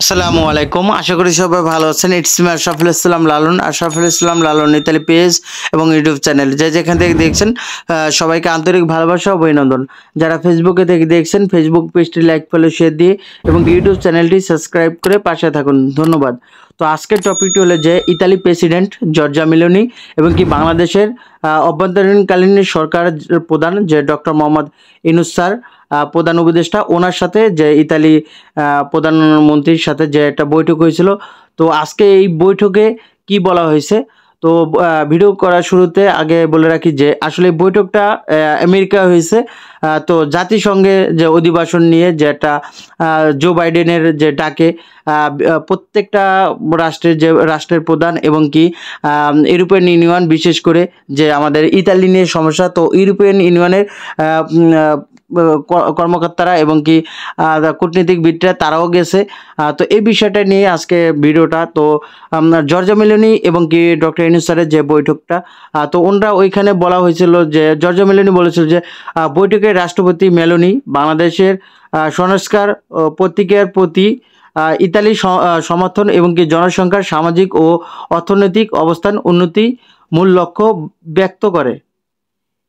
আসসালামু আলাইকুম। আশা করি সবাই ভালো আছেন। It's me Ashraful Islam Lalon. Ashraful Islam Lalon Italy page এবং ইউটিউব চ্যানেল যে যেখান থেকে দেখছেন সবাইকে আন্তরিক ভালোবাসা ও অভিনন্দন। যারা ফেসবুকে থেকে দেখছেন ফেসবুক পেজটি লাইক ফলো শেয়ার দিয়ে এবং ইউটিউব চ্যানেলটি সাবস্ক্রাইব করে পাশে থাকুন। ধন্যবাদ। তো আজকের টপিকটি হলো যে ইতালি প্রেসিডেন্ট জর্জা মেলোনি এবং কি বাংলাদেশের অভ্যন্তরীণকালীন সরকার প্রধান যে ডক্টর মোহাম্মদ ইউনূস স্যার প্রধান উপদেষ্টা ওনার সাথে যে ইতালি প্রধানমন্ত্রীর সাথে যে একটা বৈঠক হয়েছিল। তো আজকে এই বৈঠকে কি বলা হয়েছে, তো ভিডিও করার শুরুতে আগে বলে রাখি যে আসলে এই বৈঠকটা আমেরিকা হয়েছে। তো জাতিসংঘে যে অধিবেশন নিয়ে যে একটা জো বাইডেনের যে ডাকে প্রত্যেকটা রাষ্ট্রের প্রধান এবং কি ইউরোপিয়ান ইউনিয়ন, বিশেষ করে যে আমাদের ইতালি নিয়ে সমস্যা, তো ইউরোপিয়ান ইউনিয়নের কর্মকর্তারা এবং কি কূটনীতিকবিদরা তারাও গেছে। তো এই বিষয়টা নিয়ে আজকে ভিডিওটা। তো জর্জা মেলোনি এবং কি ডক্টর ইউনূস স্যারের যে বৈঠকটা, তো ওনারা ওইখানে বলা হয়েছিল যে জর্জা মেলোনি বলেছিল যে বৈঠকে রাষ্ট্রপতি মেলোনি বাংলাদেশের সংস্কার প্রতিক্রিয়ার প্রতি ইতালি সমর্থন এবং কি জনসংখ্যার সামাজিক ও অর্থনৈতিক অবস্থান উন্নতি মূল লক্ষ্য ব্যক্ত করে।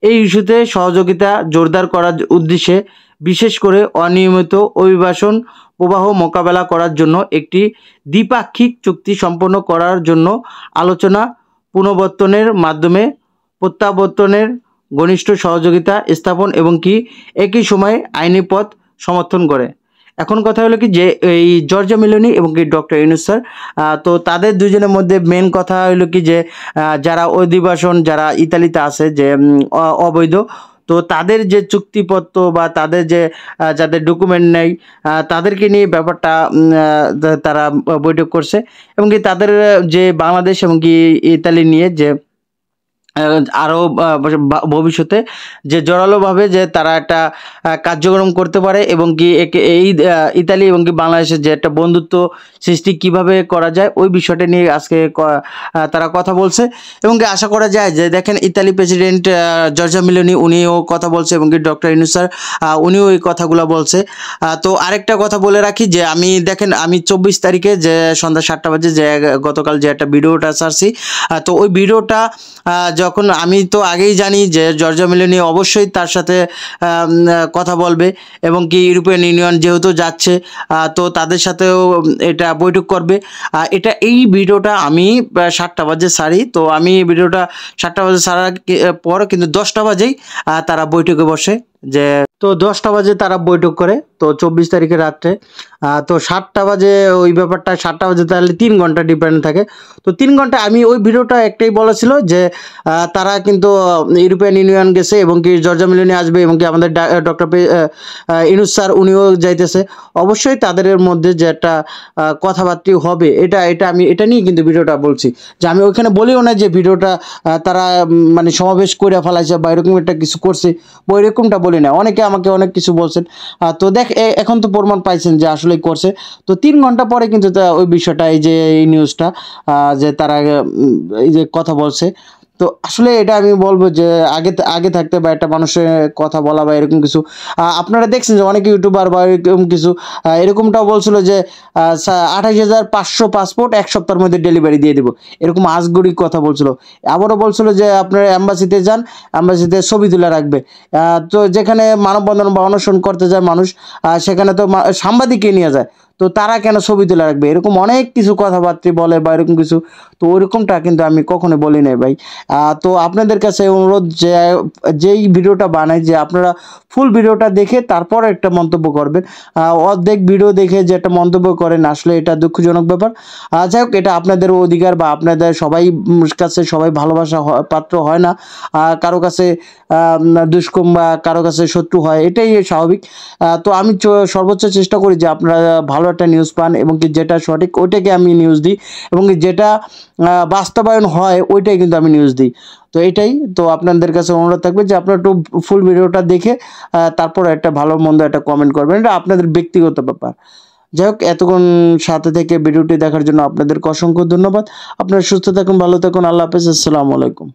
এই ইস্যুতে সহযোগিতা জোরদার করার উদ্দেশ্যে বিশেষ করে অনিয়মিত অভিবাসন প্রবাহ মোকাবেলা করার জন্য একটি দ্বিপাক্ষিক চুক্তি সম্পন্ন করার জন্য আলোচনা পুনর্বর্তনের মাধ্যমে প্রত্যাবর্তনের ঘনিষ্ঠ সহযোগিতা স্থাপন এবং কি একই সময়ে আইনি পথ সমর্থন করে। এখন কথা হলো কি যে এই জর্জা মেলোনি এবং কি ডক্টর ইউনূস স্যার, তো তাদের দুজনের মধ্যে মেন কথা হলো কি যে যারা অভিবাসন যারা ইতালিতে আছে যে অবৈধ, তো তাদের যে চুক্তিপত্র বা তাদের যে যাদের ডকুমেন্ট নেই তাদেরকে নিয়ে ব্যাপারটা তারা বৈঠক করছে এবং কি তাদের যে বাংলাদেশ এবং কি ইতালি নিয়ে যে আরও ভবিষ্যতে যে জোরালোভাবে যে তারা একটা কার্যক্রম করতে পারে এবং কি এই ইতালি এবং কি বাংলাদেশের যে একটা বন্ধুত্ব সৃষ্টি কিভাবে করা যায় ওই বিষয়টা নিয়ে আজকে তারা কথা বলছে। এবং কি আশা করা যায় যে দেখেন ইতালি প্রেসিডেন্ট জর্জা মেলোনি উনিও কথা বলছে এবং কি ডক্টর ইউনূস স্যার উনিও এই কথাগুলো বলছে। তো আরেকটা কথা বলে রাখি যে আমি 24 তারিখে যে সন্ধ্যা 7টা বাজে যে গতকাল যে একটা ভিডিওটা ছাড়ছি, তো ওই ভিডিওটা যখন আমি তো আগেই জানি যে জর্জা মেলোনি অবশ্যই তার সাথে কথা বলবে এবং কি ইউরোপিয়ান ইউনিয়ন যেহেতু যাচ্ছে তো তাদের সাথেও এটা বৈঠক করবে। এই ভিডিওটা আমি 7টা বাজে ছাড়ি, তো আমি ভিডিওটা 7টা বাজে ছাড়ার পর কিন্তু 10টা বাজেই তারা বৈঠকে বসে। যে তো 10টা বাজে তারা বৈঠক করে, তো 24 তারিখে রাত্রে। তো 7টা বাজে ওই ব্যাপারটা 7টা বাজে তাহলে 3 ঘন্টা ডিপেন্ড থাকে। তো 3 ঘন্টা আমি ওই ভিডিওটা একটাই বলা ছিল যে তারা কিন্তু ইউরোপিয়ান ইউনিয়ন গেছে এবং কি জর্জা মেলোনি আসবে এবং কি আমাদের ডক্টর ইউনূস স্যার উনিও যাইতেছে। অবশ্যই তাদের মধ্যে যে একটা কথাবার্তা হবে আমি এটা নিয়ে কিন্তু ভিডিওটা বলছি। যে আমি ওইখানে বলিও না যে ভিডিওটা তারা মানে সমাবেশ করে ফেলাইছে বা এরকম একটা কিছু করছে, ওই রকমটা বলি না। অনেকে আমাকে অনেক কিছু বলছেন, তো এখন তো প্রমাণ পাইছেন যে আসলেই করছে। তো 3 ঘন্টা পরে কিন্তু ওই বিষয়টা এই যে এই নিউজটা যে তারা এই যে কথা বলছে, তো আসলে এটা আমি বলবো যে আগে থাকতে বা একটা মানুষের কথা বলা বা এরকম কিছু আপনারা দেখছেন যে অনেক ইউটিউবার বা এরকম কিছু এরকমটাও বলছিল যে 28,500 পাসপোর্ট 1 সপ্তাহের মধ্যে ডেলিভারি দিয়ে দেবো, এরকম আজগুড়ি কথা বলছিল। আবারও বলছিল যে আপনারা অ্যাম্বাসিতে যান, অ্যাম্বাসিতে ছবি তুলে রাখবে। তো যেখানে মানববন্ধন বা অনশন করতে যায় মানুষ সেখানে তো সাংবাদিককে নিয়ে যায়, তো তারা কেন ছবি তুলে রাখবে, এরকম অনেক কিছু কথাবার্তা বলে বা এরকম কিছু। তো ওইরকমটা কিন্তু আমি কখনো বলি নাই ভাই। তো আপনাদের কাছে অনুরোধ যে যেই ভিডিওটা বানাই যে আপনারা ফুল ভিডিওটা দেখে তারপর একটা মন্তব্য করবেন। অর্ধেক ভিডিও দেখে যে একটা মন্তব্য করেন আসলে এটা দুঃখজনক ব্যাপার। যাই হোক, এটা আপনাদের অধিকার বা আপনাদের সবাই ভালোবাসা পাত্র হয় না, কারো কাছে দুষ্কর্ম বা কারো কাছে শত্রু হয়, এটাই স্বাভাবিক। তো আমি সর্বোচ্চ চেষ্টা করি যে আপনারা ভালো একটা নিউজ পান এবং কি যেটা সঠিক ওইটাকে আমি নিউজ দিই এবং কি যেটা বাস্তবায়ন হয় ওইটাই কিন্তু আমি নিউজ দিই। তো এটাই, তো আপনাদের কাছে অনুরোধ থাকবে যে আপনারা একটু ফুল ভিডিওটা দেখে তারপর একটা ভালো মন্দ একটা কমেন্ট করবেন, এটা আপনাদের ব্যক্তিগত ব্যাপার। যাই হোক, এতক্ষণ সাথে থেকে ভিডিওটি দেখার জন্য আপনাদেরকে অসংখ্য ধন্যবাদ। আপনারা সুস্থ থাকুন, ভালো থাকুন, আল্লাহ হাফেজ, আসসালামু আলাইকুম।